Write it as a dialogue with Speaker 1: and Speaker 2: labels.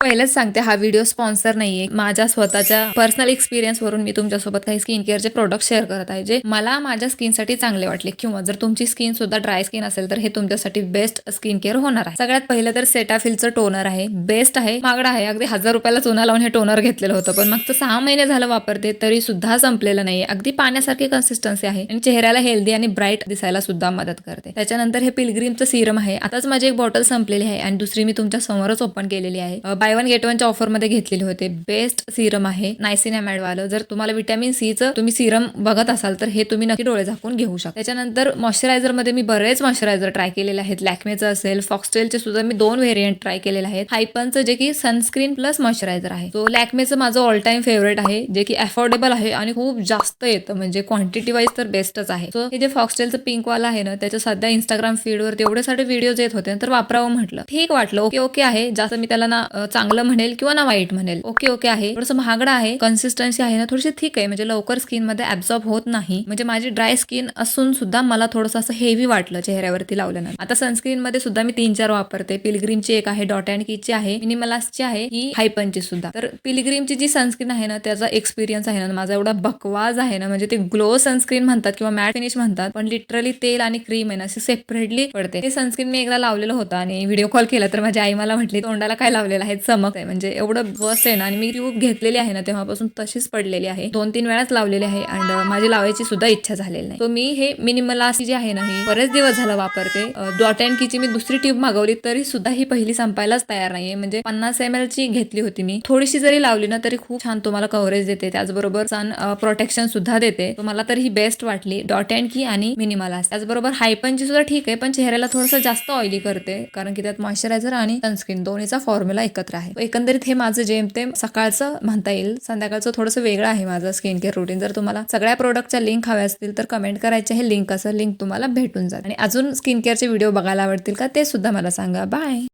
Speaker 1: पहिलेच सांगते, हा व्हिडिओ स्पॉन्सर नाहीये. माझ्या स्वतःच्या पर्सनल एक्सपिरियन्स वरून मी तुमच्यासोबत काही स्किन केअरचे प्रोडक्ट शेअर करत आहे, जे मला माझ्या स्किनसाठी चांगले वाटले. किंवा जर तुमची स्किन सुद्धा ड्राय स्किन असेल तर हे तुमच्यासाठी बेस्ट स्किन केअर होणार आहे. सगळ्यात पहिलं तर सेटाफिलचं टोनर आहे. बेस्ट आहे, महागडं आहे. अगदी 1000 रुपयाला चुना लावून हे टोनर घेतलेलं होतं, पण मग 6 महिने झालं वापरते तरी सुद्धा संपलेलं नाहीये. अगदी पाण्यासारखी कन्सिस्टन्सी आहे आणि चेहऱ्याला हेल्दी आणि ब्राईट दिसायला सुद्धा मदत करते. त्याच्यानंतर हे पिलग्रीमचं सिरम आहे. आताच माझी एक बॉटल संपलेली आहे आणि दुसरी मी तुमच्या समोरच ओपन केलेली आहे. बाय वन गेट वनच्या ऑफर मध्ये घेतलेले होते. बेस्ट सिरम आहे नायसिनामाइड वालं. जर तुम्हाला विटॅमिन सी चं तुम्ही सिरम बघत असाल तर हे तुम्ही नक्की डोळे झाकून घेऊ शकता. त्याच्यानंतर मॉइश्चरायझर मध्ये मी बरेच मॉइश्चरायझर ट्राय केलेले आहेत. लॅक्मेचं असेल, फॉक्सटेलचे सुद्धा मी 2 व्हेरियंट ट्राय केलेले आहेत. हायपनचं जे की सनस्क्रीन प्लस मॉइश्चरायझर आहे. तो लॅक्मेचं माझं ऑल टाइम फेवरेट आहे, जे की अफोर्डेबल आहे आणि खूप जास्त येतं, म्हणजे क्वांटिटी वाईज तर बेस्टच आहे. सो हे जे फॉक्सटेलचं पिंक वाला आहे ना, त्याच्या सध्या इंस्टाग्राम फीडवर तेवढे सारे व्हिडिओज येत होते, तर वापरावं म्हटलं. ठीक वाटलं, ओके ओके आहे. जास्त मी त्याला ना चांगलं म्हणेल किंवा ना वाईट म्हणेल. ओके ओके आहे. थोडंसं महागडं आहे. कन्सिस्टन्सी आहे ना थोडीशी ठीक आहे, म्हणजे लवकर स्किन मध्ये ऍब्झॉर्ब होत नाही. म्हणजे माझी ड्राय स्किन असून सुद्धा मला थोडंसं असं हेवी वाटलं चेहऱ्यावरती लावल्यानंतर. आता सनस्क्रीन मध्ये सुद्धा मी 3-4 वापरते. पिलग्रीमची एक आहे, डॉट अँड कीची आहे, मिनिमलास्टची आहे, ही हायपनची सुद्धा. तर पिलग्रीमची जी सनस्क्रीन आहे ना, त्याचा एक्सपिरियन्स आहे ना माझा एवढा बकवास आहे ना, म्हणजे ते ग्लो सनस्क्रीन म्हणतात किंवा मॅट फिनिश म्हणतात, पण लिटरली तेल आणि क्रीम आहे ना अशी सेपरेटली पडते. ते सनस्क्रीन मी एकदा लावलेलं होतं आणि व्हिडिओ कॉल केला तर माझी आई मला म्हटली, तोंडाला काय लावलेलं आहे, चमक आहे. म्हणजे एवढं बस आहे ना, आणि मी ट्यूब घेतलेली आहे ना तेव्हापासून तशीच पडलेली आहे. 2-3 वेळाच लावलेली आहे आणि माझी लावायची सुद्धा इच्छा झालेली नाही. तो मी हे मिनिमलास्ट जी आहे ना, ही बरेच दिवस झालं वापरते. डॉट अँड कीची मी दुसरी ट्यूब मागवली तरी सुद्धा ही पहिली संपायलाच तयार नाहीये. म्हणजे 50 ml ची घेतली होती मी. थोडीशी जरी लावली ना तरी खूप छान तुम्हाला कव्हरेज देते, त्याचबरोबर सन प्रोटेक्शन सुद्धा देते. मला तर ही बेस्ट वाटली, डॉट अँड की आणि मिनिमलास्ट. त्याचबरोबर हायपनची सुद्धा ठीक आहे, पण चेहऱ्याला थोडंसं जास्त ऑइली करते, कारण की त्यात मॉइश्चरायझर आणि सनस्क्रीन दोन्हीचा फॉर्म्युला एकत्र आहे. एकंदरीत हे माझं जेमतेम सकाळचं म्हणता येईल. संध्याकाळचं थोडंसं वेगळं आहे माझं स्किन केअर रुटीन. जर तुम्हाला सगळ्या प्रोडक्टच्या लिंक हव्या असतील तर कमेंट करायचे, हे लिंक असं लिंक तुम्हाला भेटून जाईल. आणि अजून स्किन केअरचे व्हिडिओ बघायला आवडतील का ते सुद्धा मला सांगा. बाय.